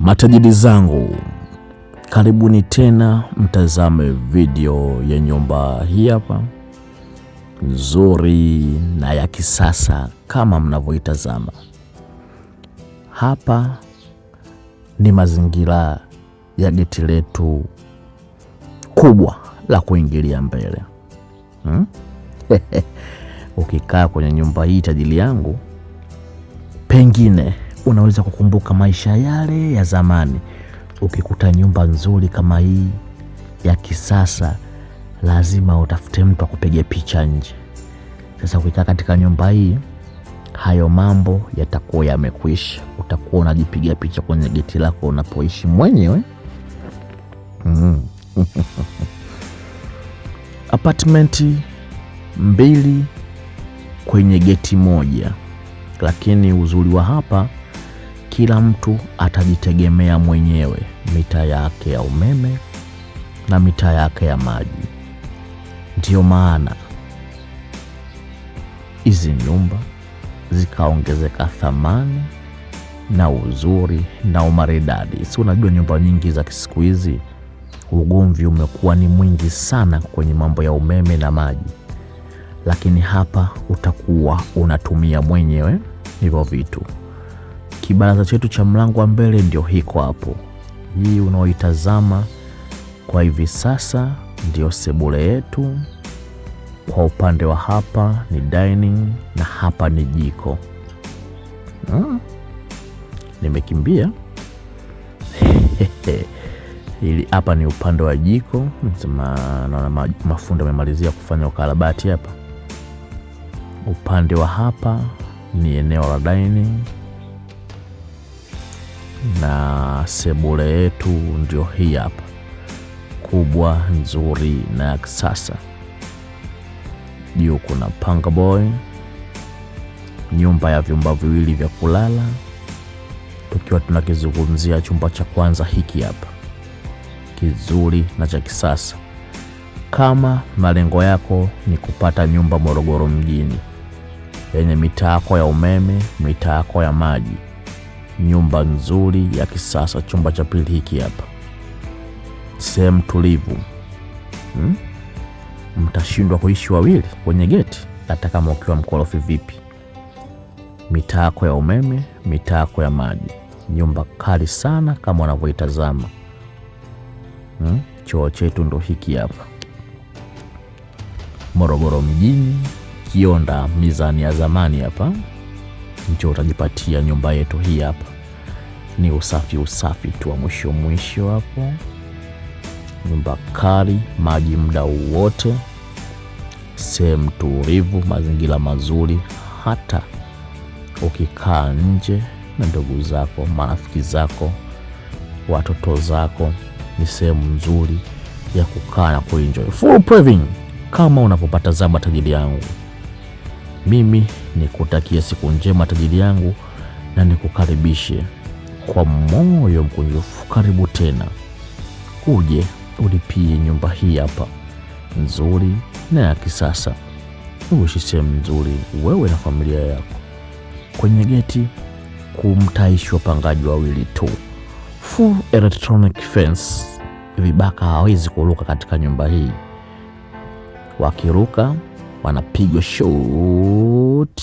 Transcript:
Matajiri zangu, karibuni tena mtazame video ya nyumba hii hapa nzuri na ya kisasa kama mnavyoitazama. Hapa ni mazingira ya geti letu kubwa la kuingilia mbele. Ukikaa kwenye nyumba hii tajiri yangu, pengine unaweza kukumbuka maisha yale ya zamani. Ukikuta nyumba nzuri kama hii ya kisasa, lazima utafute mtu akupiga picha nje. Sasa ukikaa katika nyumba hii, hayo mambo yatakuwa yamekwisha. Utakuwa unajipiga picha kwenye geti lako unapoishi mwenyewe. Apartmenti 2 kwenye geti moja, lakini uzuri wa hapa, kila mtu atajitegemea mwenyewe, mita yake ya umeme na mita yake ya maji. Ndiyo maana hizi nyumba zikaongezeka thamani na uzuri na umaridadi. Si unajua nyumba nyingi za siku hizi ugomvi umekuwa ni mwingi sana kwenye mambo ya umeme na maji, lakini hapa utakuwa unatumia mwenyewe hivyo vitu. Kibaraza chetu cha mlango wa mbele ndio hiko hapo. Hii unaoitazama kwa hivi sasa ndio sebule yetu. Kwa upande wa hapa ni dining na hapa ni jiko. Nimekimbia. Hili hapa ni upande wa jiko. Naona mafundi wamemalizia kufanya ukarabati hapa. Upande wa hapa ni eneo la dining na sebule yetu ndio hii hapa, kubwa nzuri na ya kisasa. Juu kuna panga boy, nyumba ya vyumba viwili vya kulala. Tukiwa tunakizungumzia chumba cha kwanza hiki hapa, kizuri na cha kisasa. Kama malengo yako ni kupata nyumba Morogoro mjini yenye mita yako ya umeme, mita yako ya maji, nyumba nzuri ya kisasa, chumba cha pili hiki hapa, sehemu tulivu. Mtashindwa kuishi wawili kwenye geti, hata kama ukiwa mkorofi vipi. Mita yako ya umeme, mita yako ya maji, nyumba kali sana kama unavyoitazama. Choo chetu ndo hiki hapa, Morogoro mjini, Kionda, mizani ya zamani hapa. Njoo utajipatia nyumba yetu hii hapa. Ni usafi tu wa mwisho hapo. Nyumba kali, maji muda wote, sehemu tulivu, mazingira mazuri. Hata ukikaa nje na ndugu zako, marafiki zako, watoto zako, ni sehemu nzuri ya kukaa na kuenjoy. Full priving kama unapopata zama tajiri yangu. Mimi nikutakia siku njema tajiri yangu, na nikukaribishe kwa moyo mkunjufu. Karibu tena, uje ulipie nyumba hii hapa nzuri na ya kisasa, uishi sehemu nzuri wewe na familia yako. Kwenye geti kumtaishi wapangaji wawili tu, full electronic fence. Vibaka hawezi kuruka katika nyumba hii. Wakiruka wanapigwa shot.